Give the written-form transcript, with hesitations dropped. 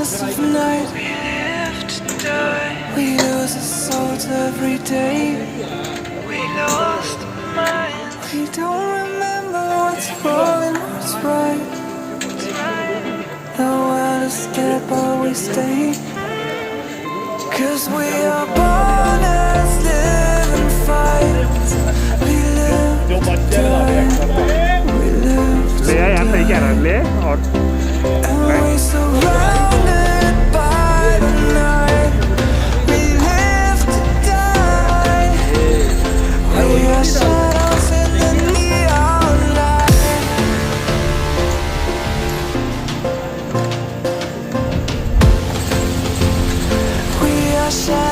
darkness of night. We live to die. We lose our souls every day. We lost our minds. We don't remember what's wrong and what's right. The world is dead but we stay. 'Cause we are born as live and fight. We live to die. We live to Le er ikke gjerne le. and we surrounded by the night. We live to die. We are shadows in the neon light. We are shadows.